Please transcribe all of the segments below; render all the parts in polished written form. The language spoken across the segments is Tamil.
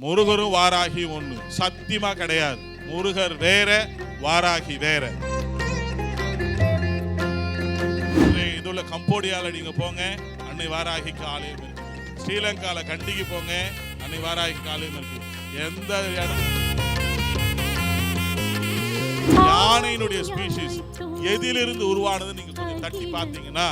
முருகரும் வாராகி ஒண்ணு சத்தியமா கிடையாது. முருகர் வேற, வாராகி வேற. இதுல கம்போடியால நீங்க போங்க, அன்னை வாராகிக்கு ஆலயம் இருக்கு. ஸ்ரீலங்கால கண்டிக்கு போங்க, அன்னை வாராகிக்கு ஆலயம் இருக்கு. எந்த இடம் யானையினுடைய ஸ்பீஷிஸ் எதிலிருந்து உருவானது நீங்க கொஞ்சம் தட்டி பார்த்தீங்கன்னா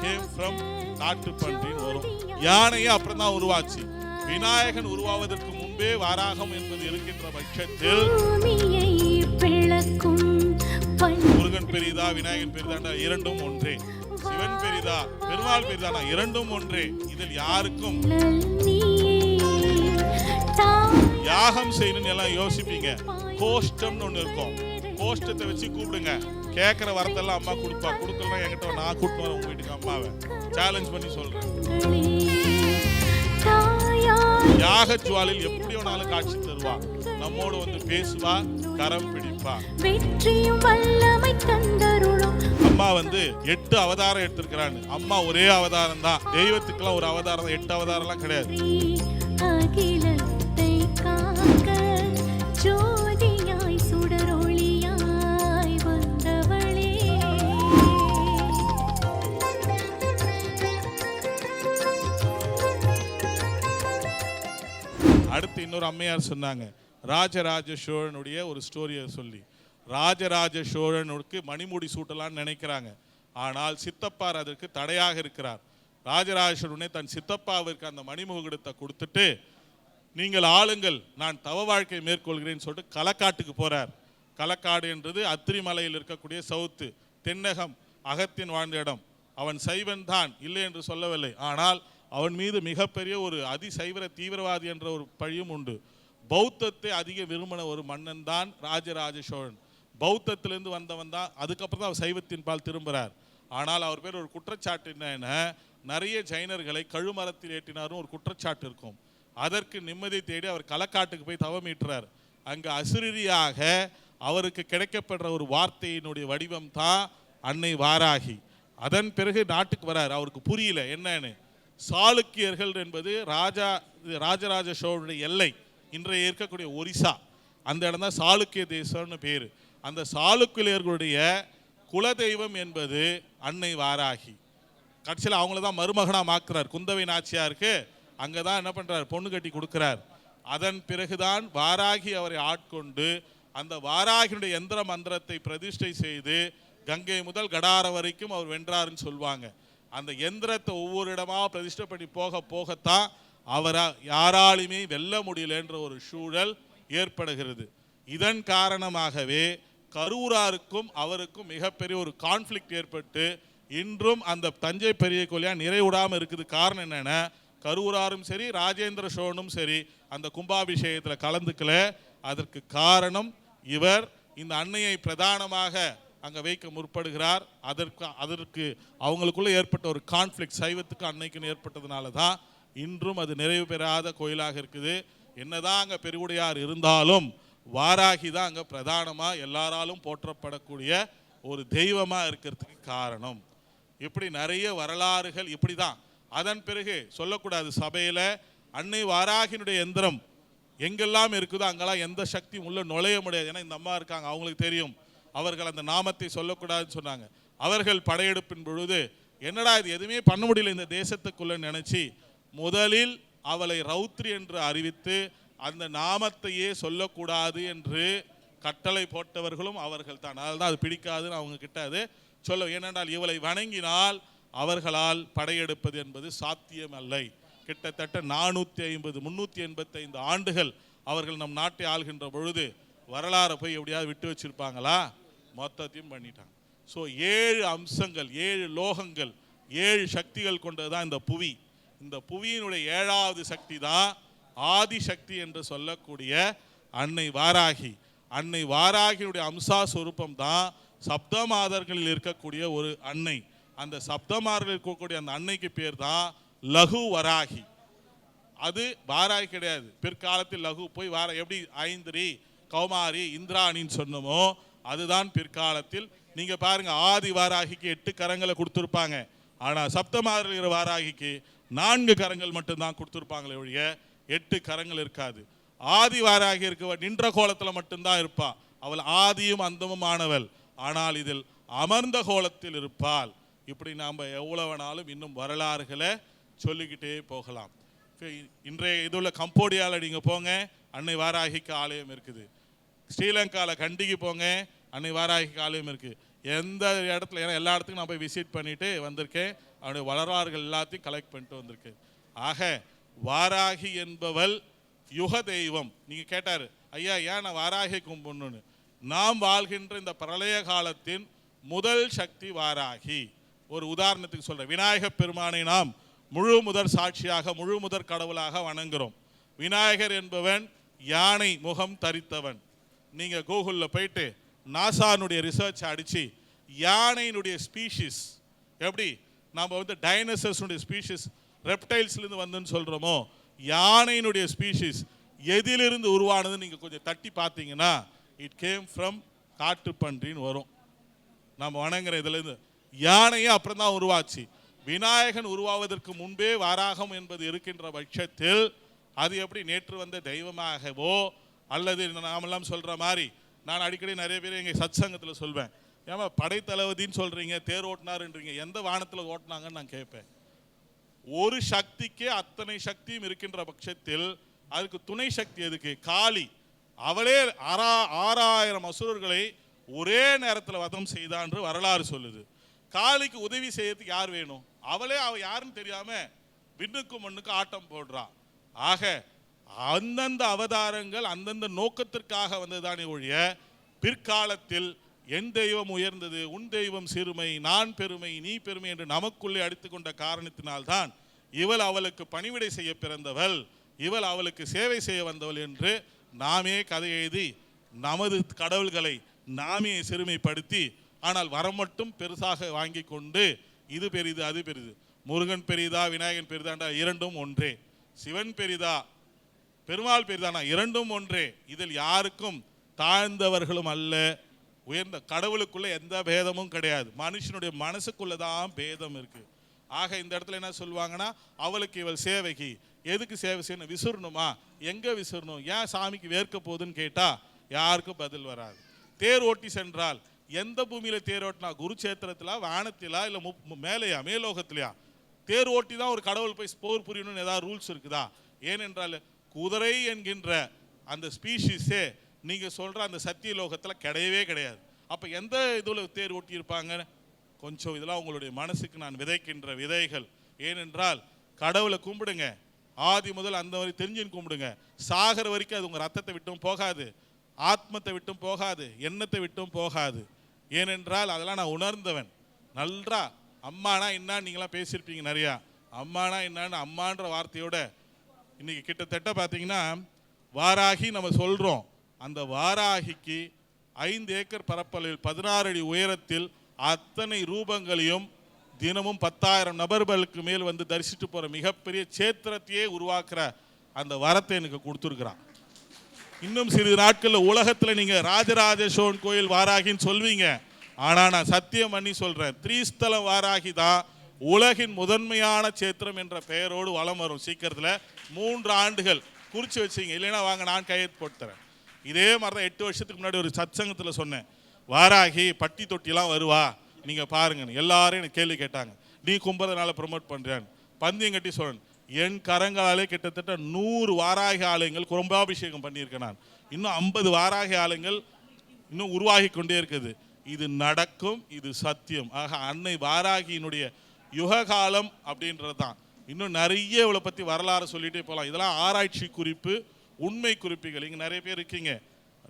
came from காட்டுப்பன்றின்னு வரும். யானையே அப்புறம் தான் உருவாச்சு. விநாயகன் உருவாவதற்கு முன்பே வாராகம் என்பது இருக்கின்ற பட்சத்தில் முருகன் பெரிதா விநாயகன் பெரிதா இரண்டும் ஒன்றே, சிவன் பெரிதா பெருமாள் பெரிதா இரண்டும் ஒன்றே. இதில் யாருக்கும் யாகம் செய்யணும்னு எல்லாம் யோசிப்பீங்க. கோஷ்டம்னு ஒண்ணு இருக்கும். கோஷ்டத்தை வச்சு கூப்பிடுங்க, கேட்கிற வரத்தெல்லாம் அம்மா கொடுப்பா. கொடுக்கலாம் என்கிட்ட நான் கூப்பிட்டு வரேன் உங்க வீட்டுக்கு அம்மாவை சேலஞ்ச் பண்ணி சொல்றேன். யாக ஜுவாலில் எப்படி வேணாலும் காட்சி தருவா, நம்மோடு வந்து பேசுவா, கரம் பிடிப்பா. அம்மா வந்து 8 அவதாரம் எடுத்திருக்கிறான்னு. அம்மா ஒரே அவதாரம் தான், தெய்வத்துக்கெல்லாம் ஒரு அவதாரம், 8 அவதாரம் எல்லாம் கிடையாது. அடுத்து இன்னொரு அம்மையார் சொன்னாங்க, ராஜராஜ சோழனுடைய ஒரு ஸ்டோரியை சொல்லி, ராஜராஜ சோழனுக்கு மணிமுடி சூட்டலான்னு நினைக்கிறாங்க. ஆனால் சித்தப்பார் அதற்கு தடையாக இருக்கிறார். ராஜராஜ சோழனே தன் சித்தப்பாவிற்கு அந்த மணிமுகுடத்தை கொடுத்துட்டு, நீங்கள் ஆளுங்கள், நான் தவ வாழ்க்கை மேற்கொள்கிறேன்னு சொல்லிட்டு களக்காட்டுக்கு போறார். களக்காடு என்றது அத்திரிமலையில் இருக்கக்கூடிய சவுத்து தென்னகம், அகத்தின் வாழ்ந்த இடம். அவன் சைவன் தான், இல்லை என்று சொல்லவில்லை. ஆனால் அவன் மீது மிகப்பெரிய ஒரு அதிசைவர தீவிரவாதி என்ற ஒரு பழியும் உண்டு. பௌத்தத்தை அதிக விரும்பின ஒரு மன்னன் தான் ராஜராஜ சோழன். பௌத்தத்திலிருந்து வந்தவன் தான். அதுக்கப்புறம் தான் அவர் சைவத்தின் பால் திரும்புகிறார். ஆனால் அவர் பேர் ஒரு குற்றச்சாட்டு என்ன, நிறைய ஜைனர்களை கழுமரத்தில் ஏற்றினாரும் ஒரு குற்றச்சாட்டு இருக்கும். அதற்கு நிம்மதி தேடி அவர் களக்காட்டுக்கு போய் தவமீட்டுறார். அங்கு அசிரியாக அவருக்கு கிடைக்கப்படுற ஒரு வார்த்தையினுடைய வடிவம் தான் அன்னை வாராகி. அதன் பிறகு நாட்டுக்கு வரார். அவருக்கு புரியல என்னன்னு. சாளுக்கியர்கள் என்பது ராஜராஜ சோழனுடைய எல்லை, இன்றைய இருக்கக்கூடிய ஒரிசா, அந்த இடம் தான் சாளுக்கிய தேசம்னு பேர். அந்த சாளுக்கியர்களுடைய குலதெய்வம் என்பது அன்னை வாராகி. கடைசியில் அவங்கள தான் மருமகனாக மாக்குறார். குந்தவை நாச்சியாருக்கு அங்கே தான் என்ன பண்ணுறார், பொண்ணு கட்டி கொடுக்குறார். அதன் பிறகுதான் வாராகி அவரை ஆட்கொண்டு அந்த வாராகியுடைய எந்திர மந்திரத்தை பிரதிஷ்டை செய்து கங்கை முதல் கடார வரைக்கும் அவர் வென்றாருன்னு சொல்லுவாங்க. அந்த எந்திரத்தை ஒவ்வொரு இடமா பிரதிஷ்டை பண்ணி போக போகத்தான் அவரை யாராலுமே வெல்ல முடியலன்ற ஒரு சூழல் ஏற்படுகிறது. இதன் காரணமாகவே கரூராருக்கும் அவருக்கும் மிகப்பெரிய ஒரு கான்ஃப்ளிக்ட் ஏற்பட்டு இன்றும் அந்த தஞ்சை பெரிய கோயிலாக நிறைவுடாமல் இருக்குது. காரணம் என்னென்னா, கரூராரும் சரி ராஜேந்திர சோழனும் சரி அந்த கும்பாபிஷேகத்தில் கலந்துக்கல. அதற்கு காரணம் இவர் இந்த அன்னையை பிரதானமாக அங்கே வைக்க முற்படுகிறார். அதற்கு அவங்களுக்குள்ள ஏற்பட்ட ஒரு கான்ஃப்ளிக்ட் சைவத்துக்கு அன்னைக்குன்னு ஏற்பட்டதுனால தான் இன்றும் அது நிறைவு பெறாத கோயிலாக இருக்குது. என்னதான் அங்கே பெருவுடையார் இருந்தாலும் வாராகி தான் அங்கே பிரதானமாக எல்லாராலும் போற்றப்படக்கூடிய ஒரு தெய்வமாக இருக்கிறதுக்கு காரணம். இப்படி நிறைய வரலாறுகள் இப்படி தான். அதன் பிறகு சொல்லக்கூடாது, சபையில் அன்னை வாராகினுடைய எந்திரம் எங்கெல்லாம் இருக்குதோ அங்கெல்லாம் எந்த சக்தியும் உள்ள நுழைய முடியாது. ஏன்னா இந்த அம்மா இருக்காங்க, அவங்களுக்கு தெரியும். அவர்கள் அந்த நாமத்தை சொல்லக்கூடாதுன்னு சொன்னாங்க. அவர்கள் படையெடுப்பின் பொழுது என்னடா இது எதுவுமே பண்ண முடியல இந்த தேசத்துக்குள்ள நினைச்சு முதலில் அவளை ரௌத்ரி என்று அறிவித்து அந்த நாமத்தையே சொல்லக்கூடாது என்று கட்டளை போட்டவர்களும் அவர்கள் தான். அதனால தான் அது பிடிக்காதுன்னு அவங்க கிட்ட அது சொல்ல. ஏனென்றால் இவளை வணங்கினால் அவர்களால் படையெடுப்பது என்பது சாத்தியம் அல்ல. கிட்டத்தட்ட 450-385 ஆண்டுகள் அவர்கள் நம் நாட்டை ஆள்கின்ற பொழுது வரலாறை போய் எப்படியாவது விட்டு வச்சிருப்பாங்களா? மொத்தத்தையும் பண்ணிட்டாங்க. ஸோ 7 அம்சங்கள், 7 லோகங்கள், 7 சக்திகள் கொண்டது தான் இந்த புவி. இந்த புவியினுடைய 7வது சக்தி தான் ஆதிசக்தி என்று சொல்லக்கூடிய அன்னை வாராகி. அன்னை வாராகியுடைய அம்சா சொரூபம் தான் சப்தமாதர்களில் இருக்கக்கூடிய ஒரு அன்னை. அந்த சப்தமாதர்கள் இருக்கக்கூடிய அந்த அன்னைக்கு பேர் தான் லகு வராகி. அது வாராகி கிடையாது. பிற்காலத்தில் லகு போய் வார எப்படி ஐந்திரி கௌமாரி இந்திராணின்னு சொன்னமோ அதுதான் பிற்காலத்தில். நீங்க பாருங்க, ஆதி வாராகிக்கு 8 கரங்களை கொடுத்துருப்பாங்க. ஆனா சப்தமாதர் வாராகிக்கு 4 கரங்கள் மட்டும்தான் கொடுத்துருப்பாங்களே ஒழிய 8 கரங்கள் இருக்காது. ஆதி வாராகி இருக்கவள் நின்ற கோலத்தில் மட்டும்தான் இருப்பா. அவள் ஆதியும் அந்தமும் ஆனவள். ஆனால் இதில் அமர்ந்த கோலத்தில் இருப்பாள். இப்படி நாம் எவ்வளவுனாலும் இன்னும் வரலாறுகளை சொல்லிக்கிட்டே போகலாம். இன்றைய இதுல கம்போடியாவில் நீங்கள் போங்க, அன்னை வாராகிக்கு ஆலயம் இருக்குது. ஸ்ரீலங்காவில் கண்டிக்கு போங்க, அன்னை வாராகிக்கு ஆலயம் இருக்குது. எந்த இடத்துல, ஏன்னா எல்லா இடத்துக்கும் நான் போய் விசிட் பண்ணிட்டு வந்திருக்கேன். அவனுடைய வரலாறுகள் எல்லாத்தையும் கலெக்ட் பண்ணிட்டு வந்திருக்கேன். ஆக வாராகி என்பவள் யுக தெய்வம். நீங்கள் கேட்டார், ஐயா ஏன் நான் வாராகி கும்பிடணும்னு. நாம் வாழ்கின்ற இந்த பிரளய காலத்தின் முதல் சக்தி வாராகி. ஒரு உதாரணத்துக்கு சொல்கிறேன். விநாயகப் பெருமானை நாம் முழு முதற் சாட்சியாக, முழு முதற் கடவுளாக வணங்குகிறோம். விநாயகர் என்பவன் யானை முகம் தரித்தவன். நீங்கள் கூகுளில் போயிட்டு நாசானுடைய ரிசர்ச் அடித்து யானையினுடைய ஸ்பீஷிஸ் எப்படி நாம் டைனோசர்ஸுடைய ஸ்பீஷிஸ் ரெப்டைல்ஸ்லேருந்து வந்துன்னு சொல்கிறோமோ, யானையினுடைய ஸ்பீஷிஸ் எதிலிருந்து உருவானதுன்னு நீங்கள் கொஞ்சம் தட்டி பார்த்தீங்கன்னா இட் கேம் ஃப்ரம் காட்டுப்பன்றின்னு வரும். நம்ம வணங்குற இதுலேருந்து யானையே அப்புறம் தான் உருவாச்சு. விநாயகன் உருவாவதற்கு முன்பே வாராகம் என்பது இருக்கின்ற பட்சத்தில் அது எப்படி நேற்று வந்த தெய்வமாகவோ அல்லது நாமெல்லாம் சொல்கிற மாதிரி, நான் அடிக்கடி நிறைய பேர் எங்கள் சத்சங்கத்தில் சொல்வேன், ஏமா படைத்தளபதின்னு சொல்கிறீங்க, தேர் ஓட்டினாருன்றீங்க, எந்த வானத்தில் ஓட்டினாங்கன்னு நான் கேட்பேன். ஒரு சக்திக்கே அத்தனை சக்தியும் இருக்கின்ற பட்சத்தில் அதுக்கு துணை சக்தி எதுக்கு? காளி. அவளே 6000 அசுரர்களை ஒரே நேரத்தில் வதம் செய்தான் என்று வரலாறு சொல்லுது. காளிக்கு உதவி செய்யறதுக்கு யார் வேணும்? அவளே அவ யாருன்னு தெரியாம விண்ணுக்கும் மண்ணுக்கும் ஆட்டம் போடுறா. ஆக அந்தந்த அவதாரங்கள் அந்தந்த நோக்கத்திற்காக வந்ததுதானே ஒழிய பிற்காலத்தில் என் தெய்வம் உயர்ந்தது, உன் தெய்வம் சிறுமை, நான் பெருமை, நீ பெருமை என்று நமக்குள்ளே அடித்துக்கொண்ட காரணத்தினால்தான் இவள் அவளுக்கு பணிவிடை செய்ய பிறந்தவள், இவள் அவளுக்கு சேவை செய்ய வந்தவள் என்று நாமே கதை எழுதி நமது கடவுள்களை நாமே சிறுமைப்படுத்தி, ஆனால் வரம் மட்டும் பெருசாக வாங்கி கொண்டு இது பெரிது அது பெரிது, முருகன் பெரிதா விநாயகன் பெரிதாண்டா இரண்டும் ஒன்றே, சிவன் பெரிதா பெருமாள் பெரிதானா இரண்டும் ஒன்றே. இதில் யாருக்கும் தாழ்ந்தவர்களும் அல்ல, உயர்ந்த கடவுளுக்குள்ள எந்த பேதமும் கிடையாது. மனுஷனுடைய மனசுக்குள்ளதான் பேதம் இருக்கு. ஆக இந்த இடத்துல என்ன சொல்லுவாங்கன்னா, அவளுக்கு இவள் சேவைக்கு எதுக்கு சேவை செய்யணும்? விசுறணுமா? எங்க விசுறணும்? ஏன் சாமிக்கு வேர்க்க போகுதுன்னு கேட்டா யாருக்கும் பதில் வராது. தேர் ஓட்டி சென்றால் எந்த பூமியில தேர் ஓட்டினா? குருச்சேத்திரத்திலா, வானத்திலா, இல்ல மேலையா, மேலோகத்திலையா? தேர் ஓட்டி தான் ஒரு கடவுள் போய் போர் புரியணும்னு ஏதாவது ரூல்ஸ் இருக்குதா? ஏனென்றால் குதிரை என்கின்ற அந்த ஸ்பீஷிஸே நீங்க சொல்ற அந்த சத்திய லோகத்துல கிடையவே கிடையாது. அப்ப எந்த இதுல தேர் ஓட்டி இருப்பாங்க? கொஞ்சம் இதெல்லாம் உங்களுடைய மனசுக்கு நான் விதைக்கின்ற விதைகள். ஏனென்றால் கடவுளை கும்பிடுங்க, ஆதி முதல் அந்த வரை தெரிஞ்சுன்னு கும்பிடுங்க. சாகர வரைக்கும் அது உங்க ரத்தத்தை விட்டும் போகாது, ஆத்மத்தை விட்டும் போகாது, எண்ணத்தை விட்டும் போகாது. ஏனென்றால் அதெல்லாம் நான் உணர்ந்தவன். நன்றா அம்மானா என்ன நீங்களாம் பேசியிருப்பீங்க நிறையா. அம்மானா என்னன்னு அம்மான்ற வார்த்தையோட இன்னைக்கு கிட்டத்தட்ட பார்த்தீங்கன்னா வாராகி நம்ம சொல்றோம். அந்த வாராகிக்கு 5 ஏக்கர் பரப்பளவில் 16 அடி உயரத்தில் அத்தனை ரூபங்களையும் தினமும் 10,000 நபர்களுக்கு மேல் வந்து தரிசிட்டு போற மிகப்பெரிய சேத்திரத்தையே உருவாக்குற அந்த வரத்தை எனக்கு கொடுத்துருக்கிறான். இன்னும் சிறிது நாட்கள்ல உலகத்துல நீங்க ராஜராஜ சோழன் கோயில் வாராகின்னு சொல்வீங்க. ஆனா நான் சத்தியம் பண்ணி சொல்றேன், திரிஸ்தலம் வாராகி தான் உலகின் முதன்மையான சேத்திரம் என்ற பெயரோடு வலம் வரும். சீக்கிரத்துல 3 ஆண்டுகள் குறிச்சு வச்சிங்க, இல்லைன்னா வாங்க நான் கையெழுத்து போட்டு தரேன். இதே மாதிரி தான் 8 வருஷத்துக்கு முன்னாடி ஒரு சத்சங்கத்தில் சொன்னேன், வாராகி பட்டி தொட்டிலாம் வருவா நீங்க பாருங்க. எல்லாரும் எனக்கு கேள்வி கேட்டாங்க, நீ கும்புறதுனால ப்ரொமோட் பண்றேன்னு. பந்தயம் கட்டி சொல்றேன், என் கரங்களாலே கிட்டத்தட்ட 100 வாராகி ஆலயங்கள் கும்பாபிஷேகம் பண்ணியிருக்கேன் நான். இன்னும் 50 வாராகி ஆலயங்கள் இன்னும் உருவாகி கொண்டே இருக்குது. இது நடக்கும், இது சத்தியம். ஆக அன்னை வாராகியினுடைய யுககாலம் அப்படின்றது தான். இன்னும் நிறைய இவளை பற்றி வரலாறு சொல்லிட்டே போகலாம். இதெல்லாம் ஆராய்ச்சி குறிப்பு, உண்மை குறிப்புகள். இங்கே நிறைய பேர் இருக்கீங்க,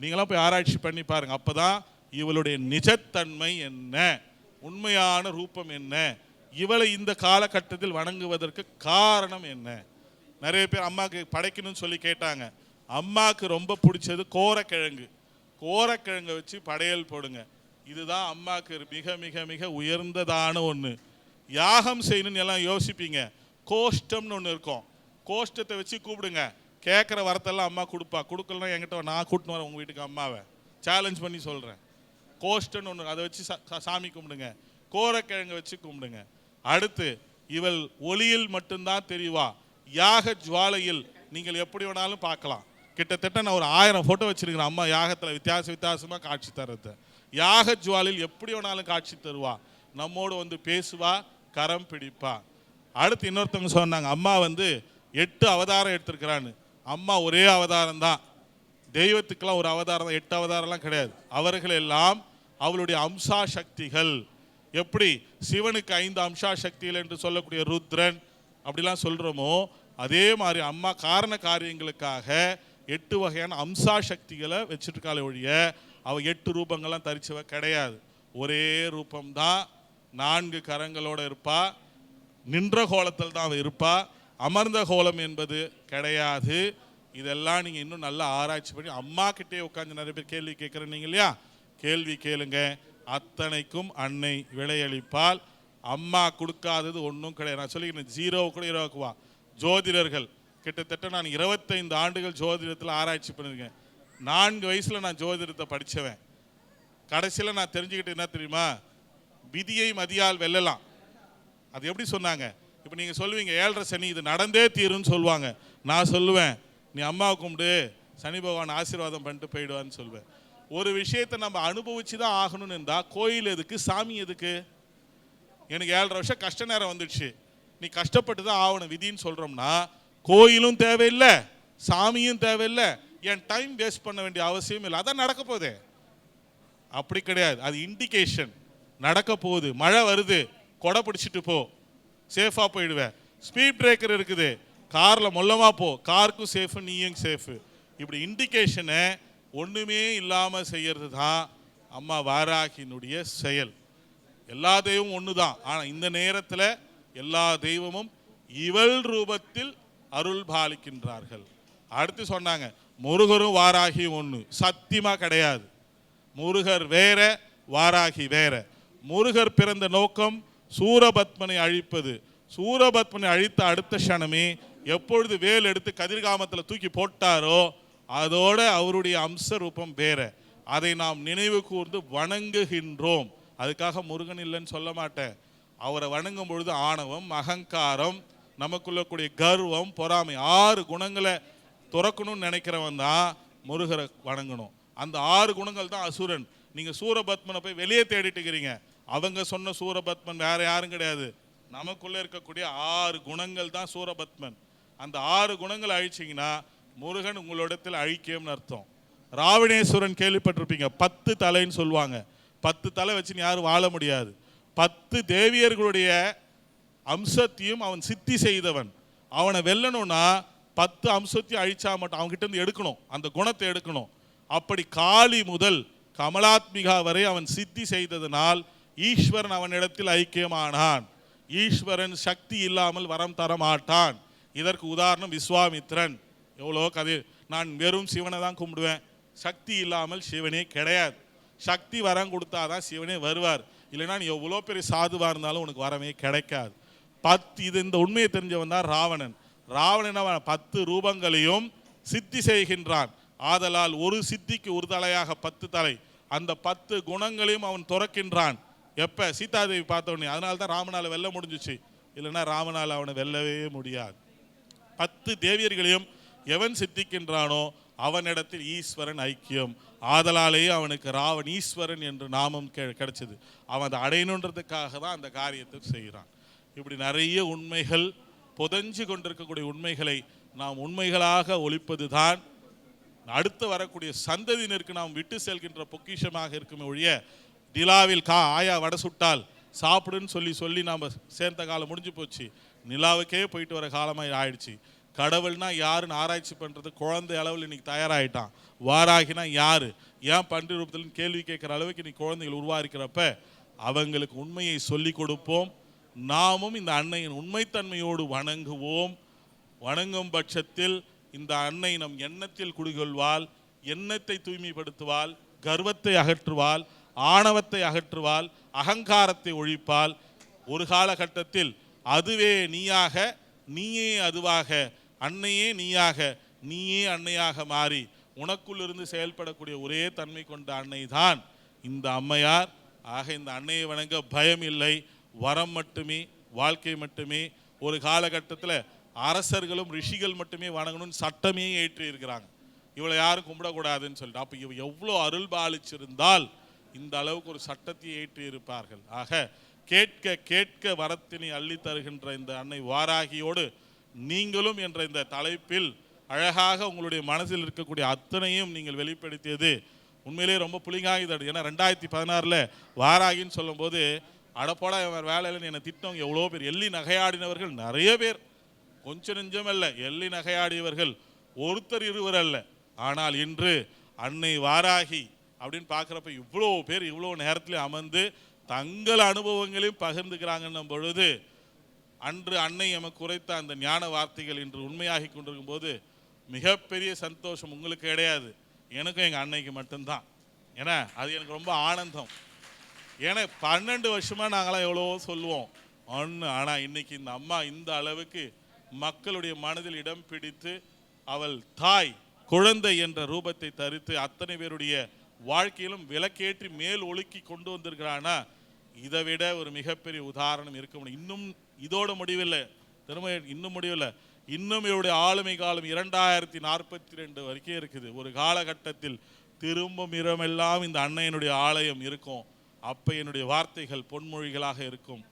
நீங்களாம் போய் ஆராய்ச்சி பண்ணி பாருங்க. அப்போதான் இவளுடைய நிஜத்தன்மை என்ன, உண்மையான ரூபம் என்ன, இவளை இந்த காலகட்டத்தில் வணங்குவதற்கு காரணம் என்ன. நிறைய பேர் அம்மாவுக்கு படைக்கணும்னு சொல்லி கேட்டாங்க. அம்மாவுக்கு ரொம்ப பிடிச்சது கோரக்கிழங்கு. கோரக்கிழங்கை வச்சு படையல் போடுங்க. இதுதான் அம்மாவுக்கு மிக மிக மிக உயர்ந்ததான ஒன்று. யாகம் செய்யணும்னு எல்லாம் யோசிப்பீங்க, கோஷ்டம்னு ஒன்று இருக்கும். கோஷ்டத்தை வச்சு கூப்பிடுங்க, கேட்குற வரத்தெல்லாம் அம்மா கொடுப்பா. கொடுக்கலன்னா என்கிட்ட நான் கூட்டின்னு வரேன் உங்கள் வீட்டுக்கு அம்மாவை, சேலஞ்ச் பண்ணி சொல்கிறேன். கோஷ்டம்னு ஒன்று, அதை வச்சு சாமி கும்பிடுங்க, கோரக்கிழங்கை வச்சு கும்பிடுங்க. அடுத்து இவள் ஒளியில் மட்டும்தான் தெரிவா, யாக ஜுவாலையில் நீங்கள் எப்படி வேணாலும் பார்க்கலாம். கிட்டத்தட்ட நான் ஒரு 1000 போட்டோ வச்சிருக்கிறேன். அம்மா யாகத்தில் வித்தியாசமாக காட்சி தர்றது. யாக ஜுவாலில் எப்படி வேணாலும் காட்சி தருவா, நம்மோடு வந்து பேசுவா, கரம் பிடிப்பா. அடுத்து இன்னொருத்தவங்க சொன்னாங்க, அம்மா வந்து 8 அவதாரம் எடுத்திருக்கிறான்னு. அம்மா ஒரே அவதாரம் தான், தெய்வத்துக்கெல்லாம் ஒரு அவதாரம் தான், 8 அவதாரம்லாம் கிடையாது. அவர்கள் எல்லாம் அவளுடைய அம்சா சக்திகள். எப்படி சிவனுக்கு 5 அம்சா சக்திகள் என்று சொல்லக்கூடிய ருத்ரன் அப்படிலாம் சொல்றோமோ, அதே மாதிரி அம்மா காரண காரியங்களுக்காக 8 வகையான அம்சா சக்திகளை வச்சிருக்காளே ஒழிய அவ 8 ரூபங்கள்லாம் தரிச்சவ கிடையாது. ஒரே ரூபம்தான், 4 கரங்களோட இருப்பா, நின்ற கோலத்தில் தான் அவ இருப்பா, அமர்ந்த கோலம் என்பது கிடையாது. இதெல்லாம் நீங்க இன்னும் நல்லா ஆராய்ச்சி பண்ணி அம்மா கிட்டே உட்காந்து நிறைய பேர் கேள்வி கேட்குறீங்க இல்லையா, கேள்வி கேளுங்க. அத்தனைக்கும் அன்னை விளையளிப்பால். அம்மா கொடுக்காதது ஒன்றும் கிடையாது. நான் சொல்லிக்கிறேன், 0 கூட 20 ஜோதிடர்கள் கிட்டத்தட்ட நான் 25 ஆண்டுகள் ஜோதிடத்தில் ஆராய்ச்சி பண்ணியிருக்கேன். 4 வயசுல நான் ஜோதிடத்தை படித்தவன். கடைசியில் நான் தெரிஞ்சுக்கிட்டு என்ன தெரியுமா, விதியை மதியால் வெல்லலாம். அது எப்படி சொன்னாங்க, இப்போ நீங்கள் சொல்லுவீங்க 7.5 சனி இது நடந்தே தீருன்னு சொல்லுவாங்க. நான் சொல்லுவேன், நீ அம்மாவை கும்பிடு, சனி பகவான் ஆசீர்வாதம் பண்ணிட்டு போயிடுவான்னு சொல்லுவேன். ஒரு விஷயத்தை நம்ம அனுபவிச்சு தான் ஆகணும்னு இருந்தால் கோயில் எதுக்கு, சாமி எதுக்கு? எனக்கு 7.5 வருஷம் கஷ்ட நேரம் வந்துடுச்சு, நீ கஷ்டப்பட்டு தான் ஆகணும் விதின்னு சொல்கிறோம்னா, கோயிலும் தேவையில்லை, சாமியும் தேவையில்லை, என் டைம் வேஸ்ட் பண்ண வேண்டிய அவசியம் இல்லை. அதான் நடக்க போகுது. அப்படி கிடையாது, அது இண்டிகேஷன். நடக்க போகுது, மழை வருது, கொடை பிடிச்சிட்டு போ, சேஃபாக போயிடுவேன். ஸ்பீட் பிரேக்கர் இருக்குது, காரில் மொல்லமாக போ, காருக்கும் சேஃபு, நீயும் சேஃபு. இப்படி இண்டிகேஷனை ஒன்றுமே இல்லாமல் செய்யறது தான் அம்மா வாராகியினுடைய செயல். எல்லா தெய்வமும் ஒன்று தான், ஆனால் இந்த நேரத்தில் எல்லா தெய்வமும் இவள் ரூபத்தில் அருள் பாலிக்கின்றார்கள். அடுத்து சொன்னாங்க, முருகரும் வாராகியும் ஒன்று, சத்தியமாக கிடையாது. முருகர் வேற, வாராகி வேற. முருகர் பிறந்த நோக்கம் சூரபத்மனை அழிப்பது. சூரபத்மனை அழித்த அடுத்த க்ஷணமே எப்பொழுது வேல் எடுத்து கதிர்காமத்தில் தூக்கி போட்டாரோ அதோட அவருடைய அம்ச ரூபம் வேற. அதை நாம் நினைவு கூர்ந்து வணங்குகின்றோம். அதுக்காக முருகன் இல்லைன்னு சொல்ல மாட்டேன். அவரை வணங்கும் பொழுது ஆணவம், அகங்காரம், நமக்குள்ள கூடிய கர்வம், பொறாமை 6 குணங்களை துறக்கணும்னு நினைக்கிறவன் தான் முருகரை வணங்கணும். அந்த 6 குணங்கள் தான் அசுரன். நீங்க சூரபத்மனை போய் வெளியே தேடிட்டு இருக்கிறீங்க, அவங்க சொன்ன சூரபத்மன் வேற யாரும் கிடையாது. நமக்குள்ள இருக்கக்கூடிய 6 குணங்கள் தான் சூரபத்மன். அந்த 6 குணங்களை அழிச்சிங்கன்னா முருகன் உங்களிடத்தில் அழிக்கம்னு அர்த்தம். ராவணேஸ்வரன் கேள்விப்பட்டிருப்பீங்க, 10 தலைன்னு சொல்லுவாங்க. 10 தலை வச்சுன்னு யாரும் வாழ முடியாது. 10 தேவியர்களுடைய அம்சத்தையும் அவன் சித்தி செய்தவன். அவனை வெல்லணும்னா 10 அம்சத்தையும் அழிச்சா மட்டும் அவன்கிட்ட இருந்து எடுக்கணும், அந்த குணத்தை எடுக்கணும். அப்படி காளி முதல் கமலாத்மிகா வரை அவன் சித்தி செய்ததனால் ஈஸ்வரன் அவனிடத்தில் ஐக்கியமானான். ஈஸ்வரன் சக்தி இல்லாமல் வரம் தர மாட்டான். இதற்கு உதாரணம் விஸ்வாமித்ரன். எவ்வளோ கதை, நான் வெறும் சிவனை தான் கும்பிடுவேன், சக்தி இல்லாமல் சிவனே கிடையாது. சக்தி வரம் கொடுத்தாதான் சிவனே வருவார், இல்லைன்னா நீ எவ்வளோ பெரிய சாதுவாக இருந்தாலும் உனக்கு வரமே கிடைக்காது. 10 இந்த உண்மையை தெரிஞ்சவன் தான் ராவணன். ராவணன் 10 ரூபங்களையும் சித்தி செய்கின்றான். ஆதலால் ஒரு சித்திக்கு ஒரு தலையாக 10 தலை. அந்த 10 குணங்களையும் அவன் துறக்கின்றான். எப்போ? சீதாதேவி பார்த்தவனே. அதனால தான் ராமனால் வெல்ல முடிஞ்சிச்சு, இல்லைன்னா ராமனால் அவனை வெல்லவே முடியாது. 10 தேவியர்களையும் எவன் சித்திக்கின்றானோ அவனிடத்தில் ஈஸ்வரன் ஐக்கியம். ஆதலாலேயே அவனுக்கு ராவன் ஈஸ்வரன் என்று நாமம் கிடைச்சது. அவன் அதை அடையணுன்றதுக்காக தான் அந்த காரியத்தை செய்கிறான். இப்படி நிறைய உண்மைகள் புதஞ்சு கொண்டிருக்கக்கூடிய உண்மைகளை நாம் உண்மைகளாக ஒழிப்பது தான் அடுத்து வரக்கூடிய சந்ததியினருக்கு நாம் விட்டு செல்கின்ற பொக்கிஷமாக இருக்குமே ஒழிய, நிலாவில் ஆயா வடை சுட்டால் சாப்பிடுன்னு சொல்லி சொல்லி நாம் சேர்ந்த காலம் முடிஞ்சு போச்சு. நிலாவுக்கே போயிட்டு வர காலமாக ஆயிடுச்சு. கடவுள்னா யாருன்னு ஆராய்ச்சி பண்ணுறது குழந்தை அளவில் இன்னைக்கு தயாராகிட்டான். வாராகினா யாரு, ஏன் பன்றி ரூபத்தில் கேள்வி கேட்குற அளவுக்கு இன்னைக்கு குழந்தைகள் உருவாக்கிறப்ப அவங்களுக்கு உண்மையை சொல்லி கொடுப்போம். நாமும் இந்த அன்னையின் உண்மைத்தன்மையோடு வணங்குவோம். வணங்கும் பட்சத்தில் இந்த அன்னை நம் எண்ணத்தில் குடிகொள்வாள், எண்ணத்தை தூய்மைப்படுத்துவாள், கர்வத்தை அகற்றுவாள், ஆணவத்தை அகற்றுவாள், அகங்காரத்தை ஒழிப்பாள். ஒரு காலகட்டத்தில் அதுவே நீயாக, நீயே அதுவாக, அன்னையே நீயாக, நீயே அன்னையாக மாறி உனக்குள் இருந்து செயல்படக்கூடிய ஒரே தன்மை கொண்ட அன்னை தான் இந்த அம்மையார். ஆக இந்த அன்னையை வணங்க பயம் இல்லை, வரம் மட்டுமே, வாழ்க்கை மட்டுமே. ஒரு காலகட்டத்தில் அரசர்களும் ரிஷிகள் மட்டுமே வணங்கணும்னு சட்டமே ஏற்றி இருக்கிறாங்க. இவளை யாரும் கும்பிடக்கூடாதுன்னு சொல்லிட்டு. அப்போ இவ எவ்வளோ அருள் பாலிச்சிருந்தால் இந்த அளவுக்கு ஒரு சட்டத்தை ஏற்றி இருப்பார்கள். ஆக கேட்க கேட்க வரத்தினை அள்ளி தருகின்ற இந்த அன்னை வாராகியோடு நீங்களும் என்ற இந்த தலைப்பில் அழகாக உங்களுடைய மனசில் இருக்கக்கூடிய அத்தனையும் நீங்கள் வெளிப்படுத்தியது உண்மையிலேயே ரொம்ப புளிங்காகிதடு. ஏன்னா 2016 வாராகின்னு சொல்லும்போது அடப்போடா இவன் வேலையில் என்னை திட்டவங்க எவ்வளோ பேர், எள்ளி நகையாடினவர்கள் நிறைய பேர், கொஞ்சம் நெஞ்சம் அல்ல, எள்ளி நகையாடியவர்கள் ஒருத்தர் இருவர் அல்ல. ஆனால் இன்று அன்னை வாராகி அப்படின்னு பார்க்குறப்ப இவ்வளோ பேர் இவ்வளோ நேரத்தில் அமர்ந்து தங்கள் அனுபவங்களையும் பகிர்ந்துக்கிறாங்கன்னும் பொழுது அன்று அன்னை எமக்கு குறைத்த அந்த ஞான வார்த்தைகள் இன்று உண்மையாகி கொண்டிருக்கும் போது மிகப்பெரிய சந்தோஷம். உங்களுக்கு கிடையாது, எனக்கும் எங்கள் அன்னைக்கு மட்டும்தான். ஏன்னா அது எனக்கு ரொம்ப ஆனந்தம். ஏன்னா 12 வருஷமாக நாங்களாம் எவ்வளவோ சொல்லுவோம் ஒன்று, ஆனால் இன்னைக்கு இந்த அம்மா இந்த அளவுக்கு மக்களுடைய மனதில் இடம் பிடித்து அவள் தாய் குழந்தை என்ற ரூபத்தை தரித்து அத்தனை பேருடைய வாழ்க்கையிலும் விளக்கேற்றி மேல் ஒழுக்கி கொண்டு வந்திருக்கிறானா, இதை விட ஒரு மிகப்பெரிய உதாரணம் இருக்க முடியும். இன்னும் இதோட முடிவில்லை, திரும்ப இன்னும் முடிவில்லை. இன்னும் இவருடைய ஆளுமை காலம் 2042 வரைக்கும் இருக்குது. ஒரு காலகட்டத்தில் திரும்பும் இடமெல்லாம் இந்த அன்னையினுடைய ஆலயம் இருக்கும். அப்போ என்னுடைய வார்த்தைகள் பொன்மொழிகளாக இருக்கும்.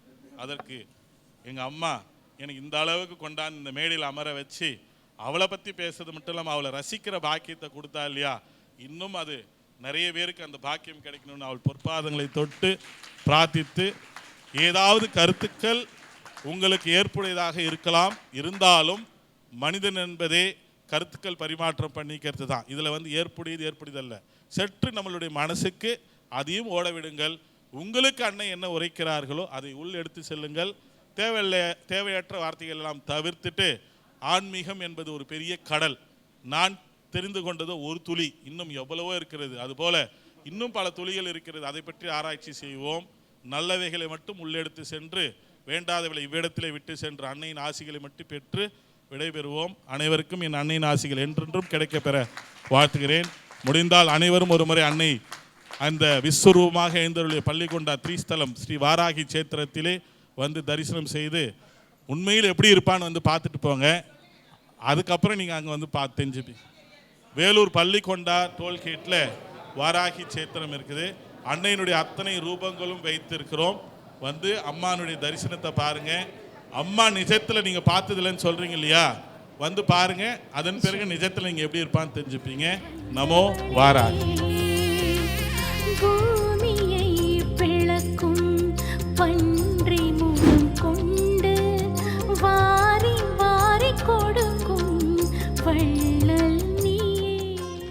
அதற்கு எங்கள் அம்மா எனக்கு இந்த அளவுக்கு கொண்டாந்து இந்த மேடையில் அமர வச்சு அவளை பற்றி பேசுறது மட்டும் இல்லாமல் அவளை ரசிக்கிற பாக்கியத்தை கொடுத்தா இல்லையா, இன்னும் அது நிறைய பேருக்கு அந்த பாக்கியம் கிடைக்கணும்னு அவள் பொற்பாதங்களை தொட்டு பிரார்த்தித்து, ஏதாவது கருத்துக்கள் உங்களுக்கு ஏற்புடையதாக இருக்கலாம், இருந்தாலும் மனிதன் என்பதே கருத்துக்கள் பரிமாற்றம் பண்ணிக்கிறது தான். இதில் ஏற்புடையதல்ல. சற்று நம்மளுடைய மனசுக்கு அதையும் ஓட விடுங்கள். உங்களுக்கு அன்னை என்ன உரைக்கிறார்களோ அதை உள் எடுத்து செல்லுங்கள். தேவையற்ற வார்த்தைகள் எல்லாம் தவிர்த்துட்டு, ஆன்மீகம் என்பது ஒரு பெரிய கடல். நான் தெரிந்து கொண்டது ஒரு துளி, இன்னும் எவ்வளவோ இருக்கிறது. அதுபோல இன்னும் பல துளிகள் இருக்கிறது. அதை பற்றி ஆராய்ச்சி செய்வோம். நல்லவைகளை மட்டும் உள்ளெடுத்து சென்று வேண்டாதவளை இவ்விடத்திலே விட்டு சென்று அன்னையின் ஆசிகளை மட்டும் பெற்று விடைபெறுவோம். அனைவருக்கும் என் அன்னையின் ஆசிகள் என்றென்றும் கிடைக்க பெற வாழ்த்துகிறேன். முடிந்தால் அனைவரும் ஒரு முறை அன்னை அந்த விஸ்வரூபமாக எழுந்தருளிய பள்ளிகொண்டா திரிஸ்தலம் ஸ்ரீ வாராகி சேத்திரத்திலே வந்து தரிசனம் செய்து உண்மையில் எப்படி இருப்பான்னு வந்து பார்த்துட்டு போங்க. அதுக்கப்புறம் நீங்கள் அங்கே வந்து பார்த்து தெரிஞ்சுப்பீங்க. வேலூர் பள்ளிகொண்டா டோல்கேட்டில் வாராகி சேத்திரம் இருக்குது. அன்னையினுடைய அத்தனை ரூபங்களும் வைத்திருக்கிறோம். வந்து அம்மானுடைய தரிசனத்தை பாருங்க. அம்மா நிஜத்தில் நீங்கள் பார்த்ததில்லைன்னு சொல்கிறீங்க இல்லையா, வந்து பாருங்க. அதன் பிறகு நிஜத்தில் நீங்கள் எப்படி இருப்பான்னு தெரிஞ்சுப்பீங்க. நமோ வாராகி.